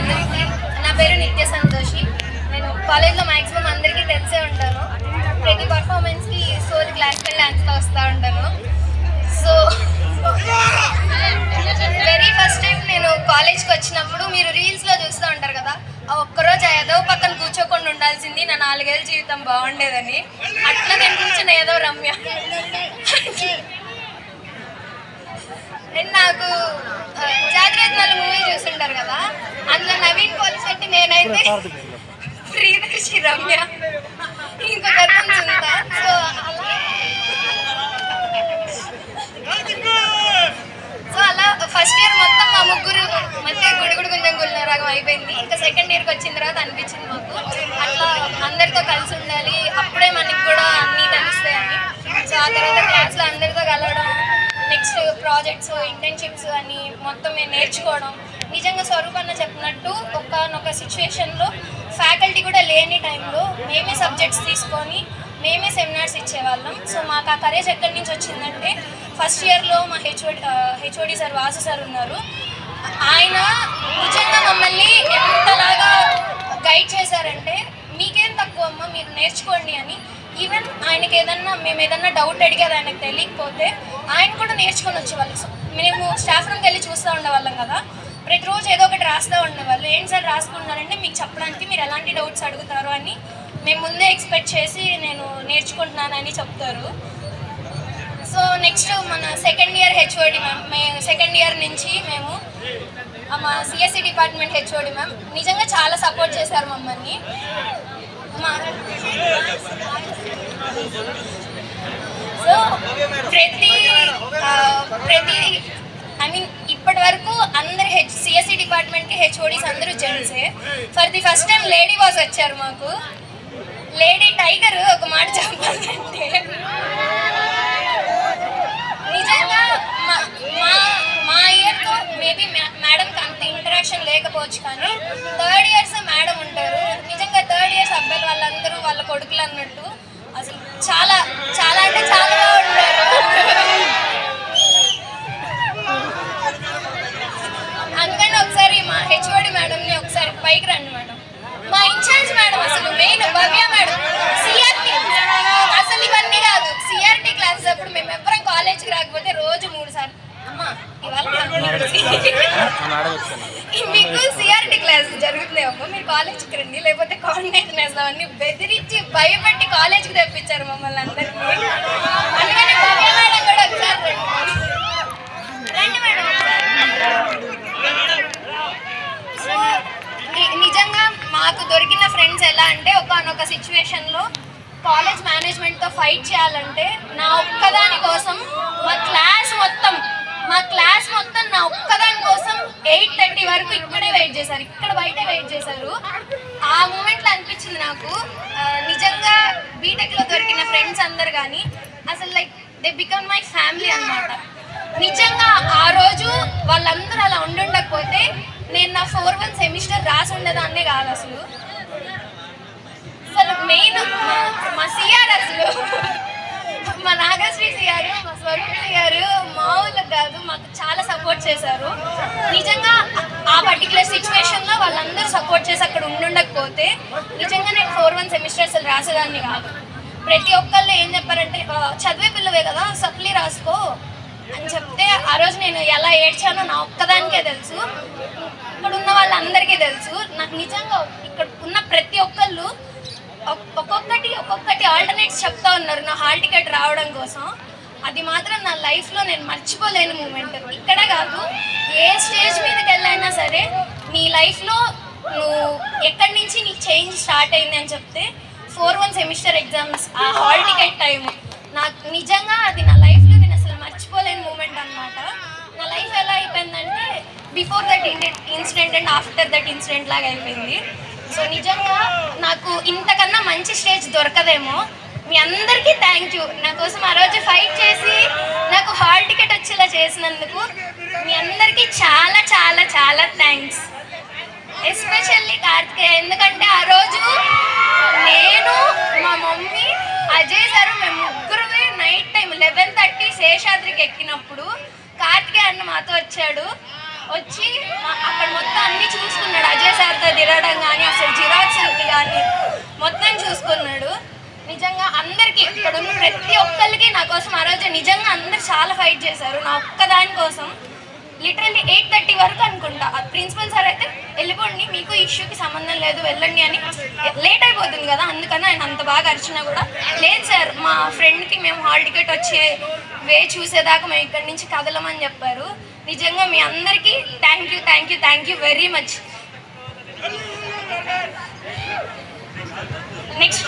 అందరికీ. నా పేరు నిత్య సంతోషి. నేను కాలేజ్లో మ్యాక్సిమం అందరికీ తెలిసే ఉంటాను. ప్రతి పర్ఫార్మెన్స్కి సోల్ క్లాసికల్ డ్యాన్స్తో వస్తూ ఉంటాను. సో వెరీ ఫస్ట్ టైం నేను కాలేజ్కి వచ్చినప్పుడు మీరు రీల్స్లో చూస్తూ ఉంటారు కదా, ఆ ఒక్కరోజు ఏదో పక్కన కూర్చోకుండా ఉండాల్సింది నా 4 ఏళ్ళ జీవితం బాగుండేదని. అట్లా నేను కూర్చున్న ఏదో రమ్య. నాకు జాగ్రత్తలు మూవీ చూస్తుంటారు కదా, అందులో నవీన్ పోలిసెట్టి నేనైతే ప్రియదర్శి రమ్య ఇంకొక సుంతా. సో అలా ఫస్ట్ ఇయర్ మొత్తం మా ముగ్గురు మధ్య గుడిగుడు గుంజం గుళ్ళరాగం అయిపోయింది. ఇంకా సెకండ్ ఇయర్కి వచ్చిన తర్వాత అనిపించింది మాకు అట్లా అందరితో కలిసి ఉండాలి, అప్పుడే మనకి కూడా అన్నీ తెలుస్తాయని. సో ఆ తర్వాత క్లాస్లో అందరితో కలవడం, నెక్స్ట్ ప్రాజెక్ట్స్, ఇంటర్న్షిప్స్ అని మొత్తం మేము నేర్చుకోవడం. నిజంగా స్వరూపన్న చెప్పినట్టు ఒకనొక సిచ్యువేషన్లో ఫ్యాకల్టీ కూడా లేని టైంలో మేమే సబ్జెక్ట్స్ తీసుకొని మేమే సెమినార్స్ ఇచ్చేవాళ్ళం. సో మాకు ఆ కరేజ్ ఎక్కడి నుంచి వచ్చిందంటే, ఫస్ట్ ఇయర్లో మా హెచ్ఓడి సార్ వాసు సార్ ఉన్నారు. ఆయన నిజంగా మమ్మల్ని ఎంతలాగా గైడ్ చేశారంటే, మీకేం తక్కువ అమ్మ, మీరు నేర్చుకోండి అని. ఈవెన్ ఆయనకి మేము ఏదన్నా డౌట్ అడిగేది ఆయనకు తెలియకపోతే ఆయన కూడా నేర్చుకొని వచ్చేవాళ్ళు. సో మేము స్టాఫ్ రూమ్కి వెళ్ళి చూస్తూ ఉండేవాళ్ళం కదా, ప్రతిరోజు ఏదో ఒకటి రాస్తూ ఉండేవాళ్ళు. ఏంటి సార్ రాసుకుంటున్నారంటే, మీకు చెప్పడానికి మీరు ఎలాంటి డౌట్స్ అడుగుతారు అని మేము ముందే ఎక్స్పెక్ట్ చేసి నేను నేర్చుకుంటున్నానని చెప్తారు. సో నెక్స్ట్ మన second year HOD ma'am, second year నుంచి మేము మా సిఎస్సి డిపార్ట్మెంట్ హెచ్ఓడి మ్యామ్ నిజంగా చాలా సపోర్ట్ చేశారు మమ్మల్ని. సో ప్రతి ఐ మీన్ ఇప్పటి వరకు అందరు సిఎస్సి డిపార్ట్మెంట్కి హెచ్ఓడీస్ అందరూ జెంట్సే. For the first time lady boss వచ్చారు మాకు. లేడీ టైగర్ ఒక మాట చెప్పాలంటే, నిజంగా మా ఇయర్తో మేబీ మేడంకి అంత ఇంటరాక్షన్ లేకపోవచ్చు, కానీ థర్డ్ ఇయర్స్ మేడం ఉంటారు. నిజంగా థర్డ్ ఇయర్స్ అబ్బాయిలు వాళ్ళందరూ వాళ్ళ కొడుకులు అన్నట్టు అసలు చాలా చాలా అంటే చాలా బాగుంటారు. అందుకని ఒకసారి మా హెచ్ఓడి మేడంని ఒకసారి పైకి రండి మేడం. మా ఇన్ఛార్జ్ మేడం అసలు మెయిన్ భవ్య మేడం, సిఆర్టీ అసలు ఇవన్నీ కాదు. సిఆర్టీ క్లాసెస్ అప్పుడు మేము ఎవ్వరం కాలేజ్కి రాకపోతే రోజు 3 సార్లు అమ్మా ఇవాళ మీకు సిఆర్టీ క్లాసెస్ జరుగుతున్నాయి అమ్మా, మీరు కాలేజ్కి రండి, లేకపోతే కోఆర్డినేషన్ వేస్తామని బెదిరించి భయపెట్టి కాలేజ్కి తెప్పించారు మమ్మల్ని అందరినీ. అందుకని భవ్య మేడం కూడా ఒకసారి రండి మేడం. సో నిజంగా మాకు దొరికిన ఫ్రెండ్స్ ఎలా అంటే, ఒకనొక సిచ్యువేషన్లో కాలేజ్ మేనేజ్మెంట్తో ఫైట్ చేయాలంటే నా ఒక్కదాని కోసం మా క్లాస్ మొత్తం నా ఒక్కదాని కోసం 8:30 వరకు ఇక్కడే వెయిట్ చేశారు, ఇక్కడ బయట వెయిట్ చేశారు. ఆ మూమెంట్లో అనిపించింది నాకు నిజంగా బీటెక్లో దొరికిన ఫ్రెండ్స్ అందరు కానీ అసలు like they become my family అన్నమాట. నిజంగా ఆ రోజు వాళ్ళందరూ అలా ఉండుండకపోతే నేను నా 4-1 సెమిస్టర్ రాసి ఉండేదాన్నే కాదు. అసలు మెయిన్ మా సిఆర్, అసలు మా నాగశ్రీ సిఆర్, మా స్వరూప్ సిఆర్ మామూలుగా కాదు, మాకు చాలా సపోర్ట్ చేశారు. నిజంగా ఆ పర్టికులర్ సిచ్యువేషన్లో వాళ్ళందరూ సపోర్ట్ చేసి అక్కడ ఉండుండకపోతే నిజంగా నేను 4-1 సెమిస్టర్ అసలు రాసేదాన్ని కాదు. ప్రతి ఒక్కళ్ళు ఏం చెప్పారంటే, చదివే పిల్లవే కదా సప్లీ రాసుకో అని చెప్తే ఆ రోజు నేను ఎలా ఏడ్చానో నా ఒక్కదానికే తెలుసు, ఇక్కడ ఉన్న వాళ్ళందరికీ తెలుసు. నాకు నిజంగా ఇక్కడ ఉన్న ప్రతి ఒక్కళ్ళు ఒక్కొక్కటి ఆల్టర్నేట్స్ చెప్తా ఉన్నారు నా హాల్ టికెట్ రావడం కోసం. అది మాత్రం నా లైఫ్లో నేను మర్చిపోలేని మూమెంట్. ఇక్కడ కాదు, ఏ స్టేజ్ మీదకి వెళ్ళైనా సరే నీ లైఫ్లో నువ్వు ఎక్కడి నుంచి నీ చేంజ్ స్టార్ట్ అయింది అని చెప్తే 4-1 సెమిస్టర్ ఎగ్జామ్స్, ఆ హాల్ టికెట్ టైం నాకు నిజంగా అది నా లైఫ్లో నేను అసలు మర్చిపోలేని మూమెంట్ అనమాట. నా లైఫ్ ఎలా అయిపోయిందంటే, before that incident and after that incident లాగా అయిపోయింది. సో నిజంగా నాకు ఇంతకన్నా మంచి స్టేజ్ దొరకదేమో. మీ అందరికీ థ్యాంక్ యూ, నా కోసం ఆ రోజు ఫైట్ చేసి నాకు హాల్ టికెట్ వచ్చేలా చేసినందుకు మీ అందరికీ చాలా చాలా చాలా థ్యాంక్స్. ఎస్పెషల్లీ కార్తికేయ, ఎందుకంటే ఆ రోజు నేను, మా మమ్మీ, అజయ్ సార్ మేము ముగ్గురుమే నైట్ టైం 11:30 శేషాద్రికి ఎక్కినప్పుడు కార్తికేయ అన్న మాతో వచ్చాడు. వచ్చి అక్కడ మొత్తం అన్నీ చూసుకున్నాడు. అజయ్ తర్వాత తిరగడం కానీ అసలు జిరాక్స్కి కానీ మొత్తం చూసుకున్నాడు. నిజంగా అందరికీ ఇక్కడ ఉన్న ప్రతి ఒక్కరికి నా కోసం ఆ రోజు నిజంగా అందరు చాలా ఫైట్ చేశారు నా ఒక్కదాని కోసం. లిటరల్లీ 8:30 వరకు అనుకుంటా ప్రిన్సిపల్ సార్ అయితే వెళ్ళిపోండి, మీకు ఇష్యూకి సంబంధం లేదు వెళ్ళండి అని, లేట్ అయిపోతుంది కదా అందుకని ఆయన అంత బాగా అరిచినా కూడా లేదు సార్ మా ఫ్రెండ్కి మేము హాల్ టికెట్ వచ్చే వే చూసేదాకా మేము ఇక్కడి నుంచి కదలమని చెప్పారు. నిజంగా మీ అందరికీ thank you very much. Next